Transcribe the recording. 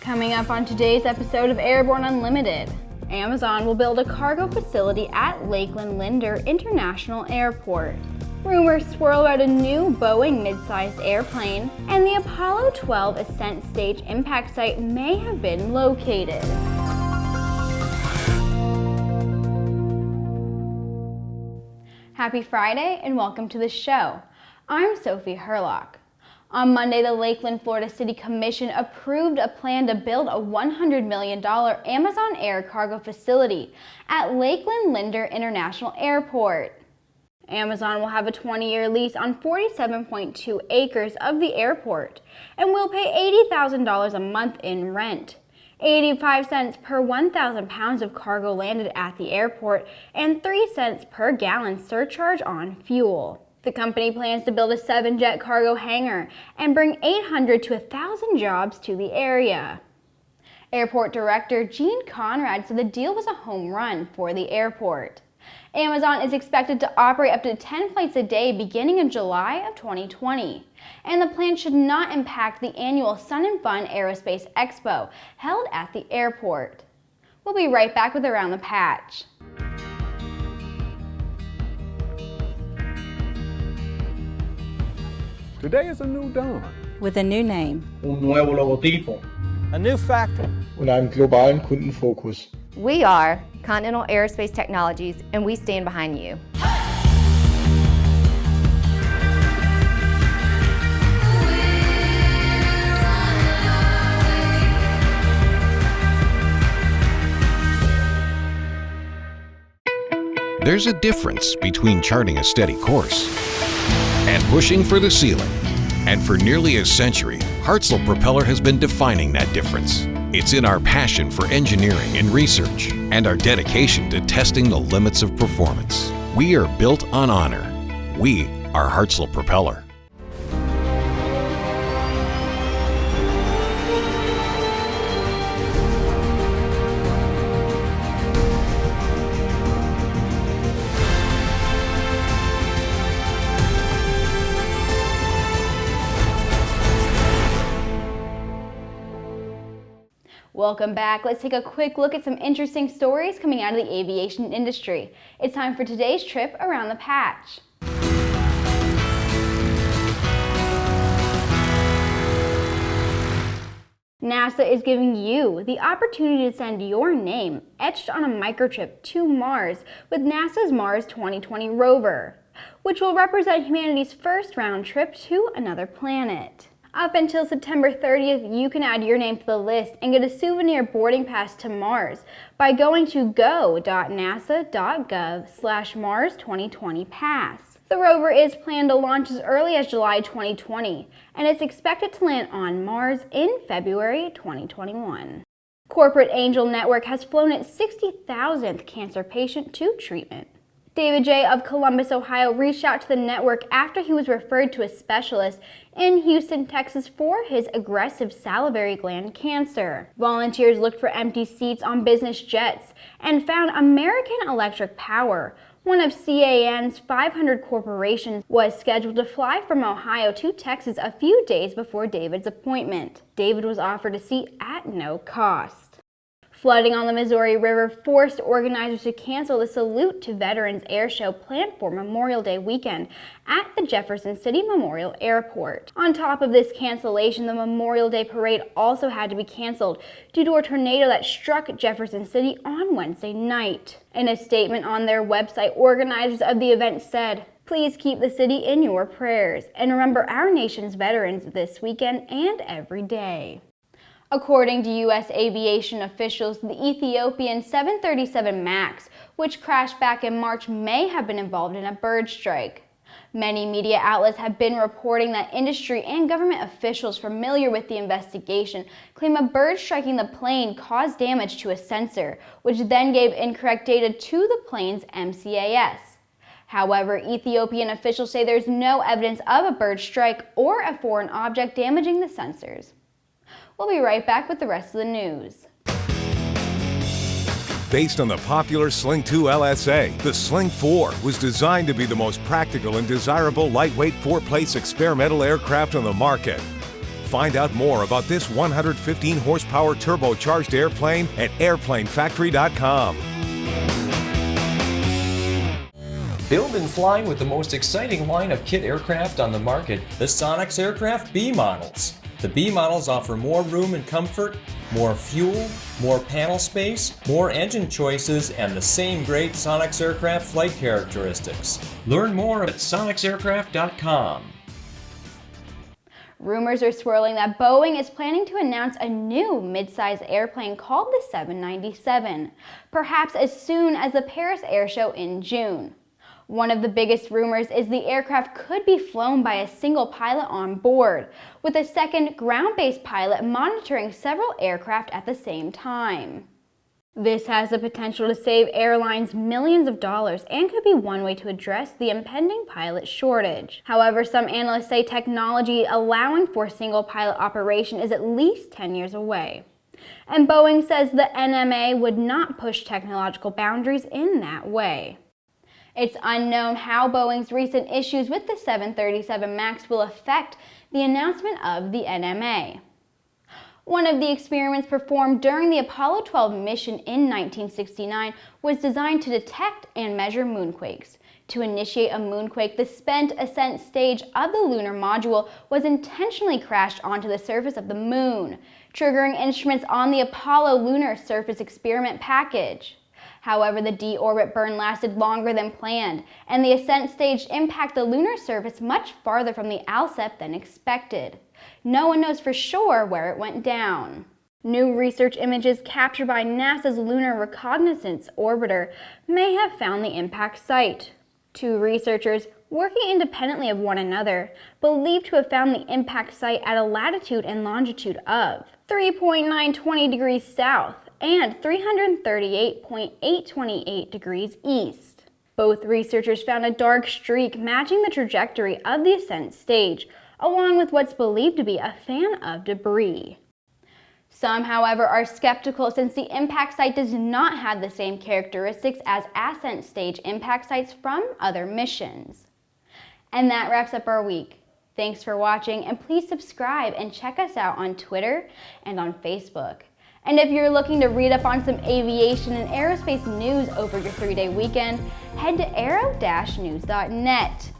Coming up on today's episode of Airborne Unlimited, Amazon will build a cargo facility at Lakeland Linder International Airport. Rumors swirl about a new Boeing mid-sized airplane, and the Apollo 12 ascent stage impact site may have been located. Happy Friday and welcome to the show. I'm Sophie Hurlock. On Monday, the Lakeland, Florida City Commission approved a plan to build a $100 million Amazon Air cargo facility at Lakeland Linder International Airport. Amazon will have a 20-year lease on 47.2 acres of the airport and will pay $80,000 a month in rent, 85 cents per 1,000 pounds of cargo landed at the airport, and 3 cents per gallon surcharge on fuel. The company plans to build a 7-jet cargo hangar and bring 800 to 1,000 jobs to the area. Airport Director Gene Conrad said the deal was a home run for the airport. Amazon is expected to operate up to 10 flights a day beginning in July of 2020, and the plan should not impact the annual Sun and Fun Aerospace Expo held at the airport. We'll be right back with Around the Patch. Today is a new dawn. With a new name. Un nuevo logotipo. A new factory. Und einem globalen Kundenfokus. We are Continental Aerospace Technologies, and we stand behind you. There's a difference between charting a steady course and pushing for the ceiling. And for nearly a century, Hartzell Propeller has been defining that difference. It's in our passion for engineering and research and our dedication to testing the limits of performance. We are built on honor. We are Hartzell Propeller. Welcome back. Let's take a quick look at some interesting stories coming out of the aviation industry. It's time for today's trip around the patch. NASA is giving you the opportunity to send your name etched on a microchip to Mars with NASA's Mars 2020 rover, which will represent humanity's first round trip to another planet. Up until September 30th, you can add your name to the list and get a souvenir boarding pass to Mars by going to go.nasa.gov/Mars2020pass. The rover is planned to launch as early as July 2020, and it's expected to land on Mars in February 2021. Corporate Angel Network has flown its 60,000th cancer patient to treatment. David J. of Columbus, Ohio reached out to the network after he was referred to a specialist in Houston, Texas for his aggressive salivary gland cancer. Volunteers looked for empty seats on business jets and found American Electric Power, one of CAN's 500 corporations, was scheduled to fly from Ohio to Texas a few days before David's appointment. David was offered a seat at no cost. Flooding on the Missouri River forced organizers to cancel the Salute to Veterans Airshow planned for Memorial Day weekend at the Jefferson City Memorial Airport. On top of this cancellation, the Memorial Day parade also had to be canceled due to a tornado that struck Jefferson City on Wednesday night. In a statement on their website, organizers of the event said, "Please keep the city in your prayers and remember our nation's veterans this weekend and every day." According to U.S. aviation officials, the Ethiopian 737 MAX, which crashed back in March, may have been involved in a bird strike. Many media outlets have been reporting that industry and government officials familiar with the investigation claim a bird striking the plane caused damage to a sensor, which then gave incorrect data to the plane's MCAS. However, Ethiopian officials say there's no evidence of a bird strike or a foreign object damaging the sensors. We'll be right back with the rest of the news. Based on the popular Sling 2 LSA, the Sling 4 was designed to be the most practical and desirable lightweight four-place experimental aircraft on the market. Find out more about this 115 horsepower turbocharged airplane at airplanefactory.com. Build and fly with the most exciting line of kit aircraft on the market, the Sonex Aircraft B models. The B models offer more room and comfort, more fuel, more panel space, more engine choices, and the same great Sonex Aircraft flight characteristics. Learn more at sonexaircraft.com. Rumors are swirling that Boeing is planning to announce a new mid-size airplane called the 797, perhaps as soon as the Paris Airshow in June. One of the biggest rumors is the aircraft could be flown by a single pilot on board, with a second ground-based pilot monitoring several aircraft at the same time. This has the potential to save airlines millions of dollars and could be one way to address the impending pilot shortage. However, some analysts say technology allowing for single pilot operation is at least 10 years away. And Boeing says the NMA would not push technological boundaries in that way. It's unknown how Boeing's recent issues with the 737 MAX will affect the announcement of the NMA. One of the experiments performed during the Apollo 12 mission in 1969 was designed to detect and measure moonquakes. To initiate a moonquake, the spent ascent stage of the lunar module was intentionally crashed onto the surface of the moon, triggering instruments on the Apollo Lunar Surface Experiment package. However, the deorbit burn lasted longer than planned, and the ascent stage impacted the lunar surface much farther from the ALSEP than expected. No one knows for sure where it went down. New research images captured by NASA's Lunar Reconnaissance Orbiter may have found the impact site. Two researchers, working independently of one another, believed to have found the impact site at a latitude and longitude of 3.920 degrees south and 338.828 degrees east. Both researchers found a dark streak matching the trajectory of the ascent stage, along with what's believed to be a fan of debris. Some, however, are skeptical since the impact site does not have the same characteristics as ascent stage impact sites from other missions. And that wraps up our week. Thanks for watching, and please subscribe and check us out on Twitter and on Facebook. And if you're looking to read up on some aviation and aerospace news over your 3-day weekend, head to aero-news.net.